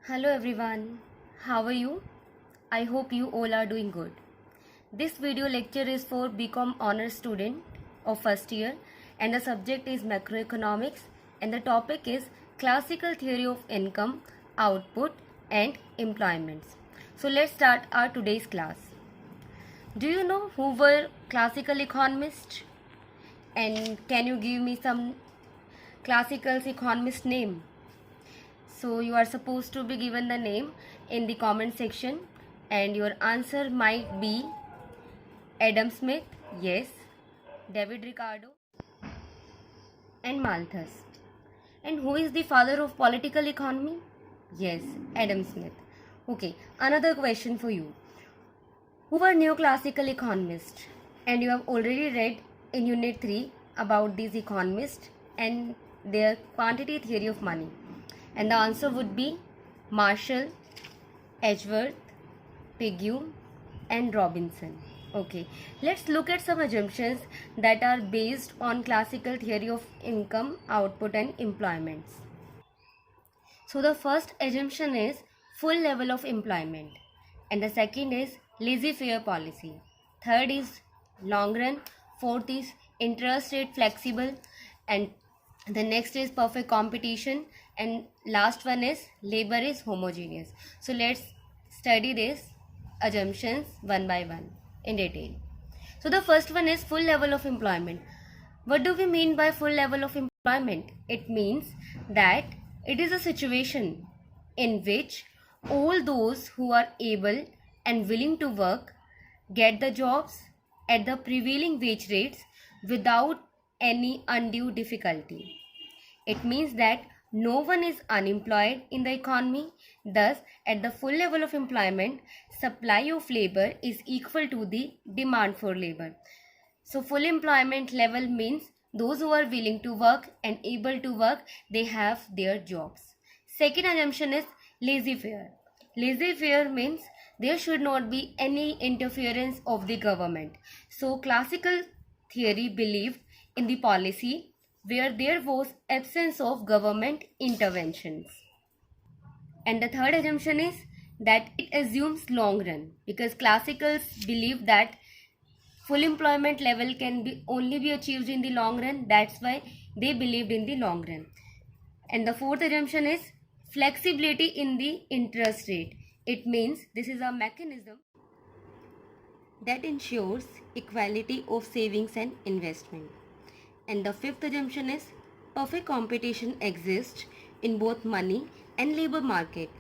Hello everyone, how are you? I hope you all are doing good. This video lecture is for BCom Honors student of first year and the subject is macroeconomics and the topic is classical theory of income, output and employments. So let's start our today's class. Do you know who were classical economists? And can you give me some classical economist name? So you are supposed to be given the name in the comment section and your answer might be Adam Smith, yes, David Ricardo and Malthus. And who is the father of political economy? Yes, Adam Smith. Okay, another question for you. Who were neoclassical economists? And you have already read in Unit 3 about these economists and their quantity theory of money. And the answer would be Marshall, Edgeworth, Pigou and Robinson. Okay, let's look at some assumptions that are based on classical theory of income, output and employments. So the first assumption is full level of employment and the second is laissez-faire policy. Third is long run. Fourth is interest rate flexible and the next is perfect competition and last one is labor is homogeneous. So let's study these assumptions one by one in detail. So the first one is full level of employment. What do we mean by full level of employment? It means that it is a situation in which all those who are able and willing to work get the jobs at the prevailing wage rates without any undue difficulty. It means that no one is unemployed in the economy. Thus, at the full level of employment, supply of labor is equal to the demand for labor. So, full employment level means those who are willing to work and able to work, they have their jobs. Second assumption is laissez-faire. Laissez-faire means there should not be any interference of the government. So, classical theory believed in the policy where there was absence of government interventions. And the third assumption is that it assumes long run because classicals believe that full employment level can only be achieved in the long run. That's why they believed in the long run. And the fourth assumption is flexibility in the interest rate. It means this is a mechanism that ensures equality of savings and investment. And the fifth assumption is perfect competition exists in both money and labor market.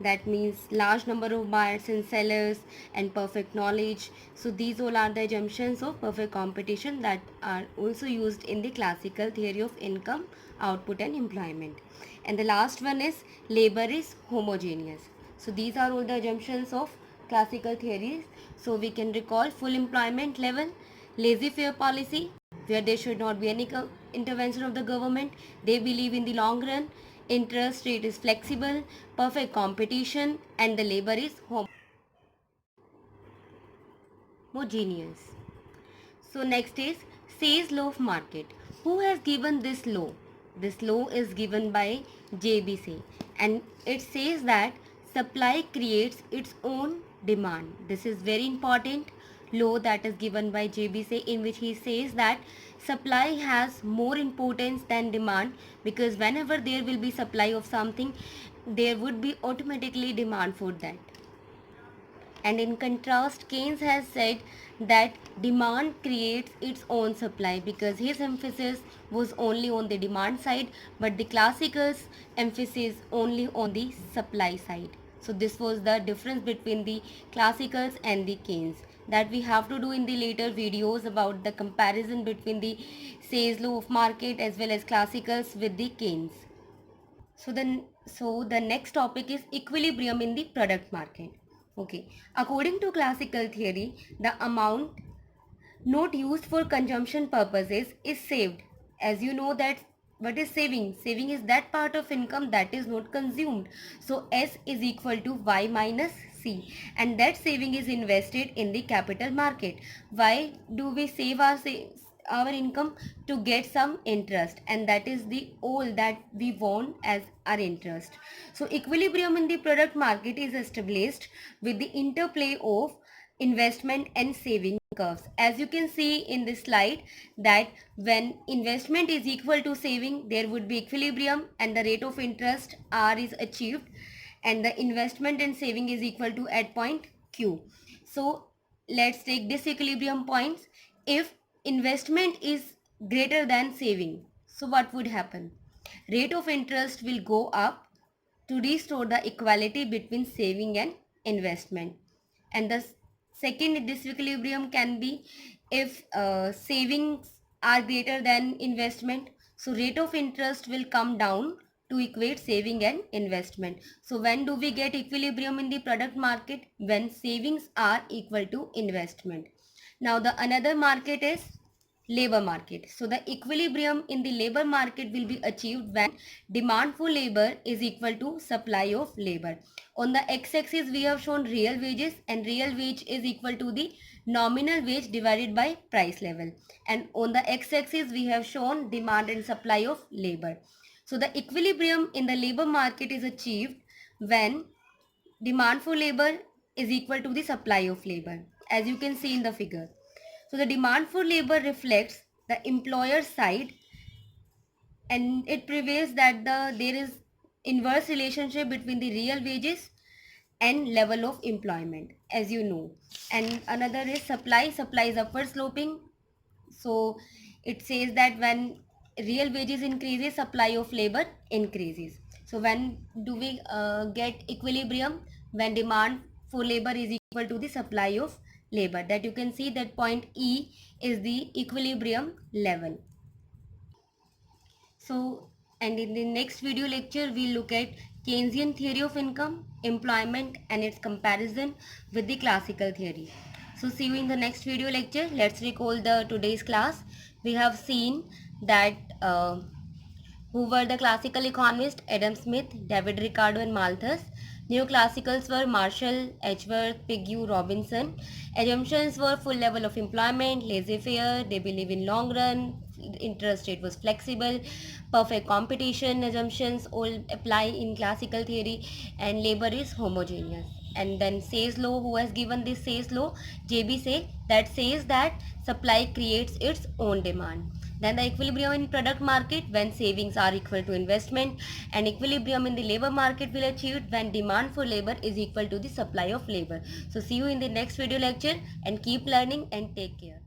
That means large number of buyers and sellers and perfect knowledge. So these all are the assumptions of perfect competition that are also used in the classical theory of income, output and employment. And the last one is labor is homogeneous. So these are all the assumptions of classical theories. So we can recall full employment level, laissez-faire policy, where there should not be any intervention of the government. They believe in the long run. Interest rate is flexible, perfect competition, and the labor is homogeneous. So next is Say's law of market. Who has given this law? This law is given by J.B. Say, and it says that supply creates its own demand. This is very important law that is given by J.B. Say, in which he says that supply has more importance than demand because whenever there will be supply of something, there would be automatically demand for that. And in contrast, Keynes has said that demand creates its own supply because his emphasis was only on the demand side, but the classicals' emphasis only on the supply side. So this was the difference between the classicals and the Keynes that we have to do in the later videos about the comparison between the Say's law of market as well as classicals with the Keynes. So the next topic is equilibrium in the product market. Okay, according to classical theory, the amount not used for consumption purposes is saved. As you know that what is saving? Saving is that part of income that is not consumed. So S is equal to Y minus C, and that saving is invested in the capital market. Why do we save our our income to get some interest, and that is the all that we want as our interest. So equilibrium in the product market is established with the interplay of investment and saving curves. As you can see in this slide, that when investment is equal to saving, there would be equilibrium and the rate of interest R is achieved, and the investment and saving is equal to at point Q. So let's take disequilibrium points. If investment is greater than saving, so what would happen? Rate of interest will go up to restore the equality between saving and investment. And the second disequilibrium can be if savings are greater than investment, so rate of interest will come down to equate saving and investment. So when do we get equilibrium in the product market? When savings are equal to investment. Now the another market is labor market. So the equilibrium in the labor market will be achieved when demand for labor is equal to supply of labor. On the x-axis we have shown real wages, and real wage is equal to the nominal wage divided by price level, and on the x-axis we have shown demand and supply of labor. So the equilibrium in the labor market is achieved when demand for labor is equal to the supply of labor, as you can see in the figure. So the demand for labor reflects the employer side, and it prevails that there is inverse relationship between the real wages and level of employment, as you know. And another is supply. Supply is upward sloping. So it says that when real wages increases, supply of labor increases. So when do we get equilibrium? When demand for labor is equal to the supply of labor. That you can see that point E is the equilibrium level. So, and in the next video lecture, we'll look at Keynesian theory of income, employment, and its comparison with the classical theory. So, see you in the next video lecture. Let's recall the today's class. We have seen that who were the classical economists? Adam Smith, David Ricardo, and Malthus. Neoclassicals were Marshall, Edgeworth, Pigou, Robinson. Assumptions were full level of employment, laissez-faire, they believe in long run, interest rate was flexible, perfect competition assumptions all apply in classical theory, and labor is homogeneous. And then Say's law, who has given this Say's law? JB Say, that says that supply creates its own demand. Then the equilibrium in product market when savings are equal to investment, and equilibrium in the labor market will achieve when demand for labor is equal to the supply of labor. So see you in the next video lecture, and keep learning and take care.